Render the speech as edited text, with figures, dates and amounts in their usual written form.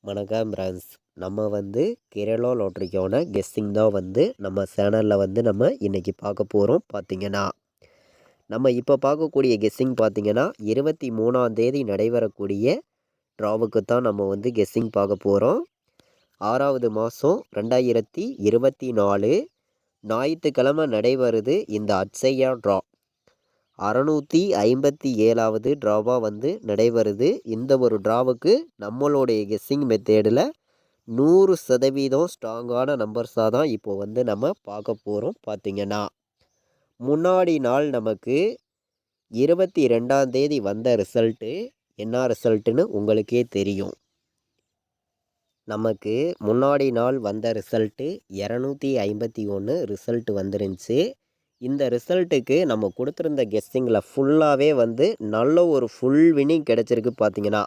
வணக்கம் ஃப்ரெண்ட்ஸ். நம்ம கேரளா லாட்ரிக்கான கெஸ்ஸிங் தான் நம்ம சேனலில் நம்ம இன்றைக்கி பார்க்க போகிறோம். பார்த்திங்கன்னா நம்ம இப்போ பார்க்கக்கூடிய கெஸ்ஸிங் பார்த்திங்கன்னா 23ஆம் தேதி நடைபெறக்கூடிய ட்ராவுக்கு தான் நம்ம கெஸ்ஸிங் பார்க்க போகிறோம். 6வது மாதம் 2024 ஞாயிற்றுக்கிழமை நடைபெறுது இந்த அட்சயா ட்ரா. 657வது ட்ராவாக நடைபெறுது. இந்த ஒரு ட்ராவுக்கு நம்மளுடைய கெஸ்ஸிங் மெத்தேடில் 100% ஸ்ட்ராங்கான நம்பர்ஸாக தான் இப்போது நம்ம பார்க்க போகிறோம். பார்த்திங்கன்னா முன்னாடி நாள் நமக்கு 22ஆம் தேதி வந்த ரிசல்ட்டு என்ன ரிசல்ட்டுன்னு உங்களுக்கே தெரியும். நமக்கு முன்னாடி நாள் வந்த ரிசல்ட்டு 251 ரிசல்ட்டு வந்துருந்துச்சு. இந்த ரிசல்ட்டுக்கு நம்ம கொடுத்துருந்த கெஸ்ஸிங்கில் ஃபுல்லாகவே நல்ல ஒரு ஃபுல் வின்னிங் கிடச்சிருக்கு. பார்த்திங்கன்னா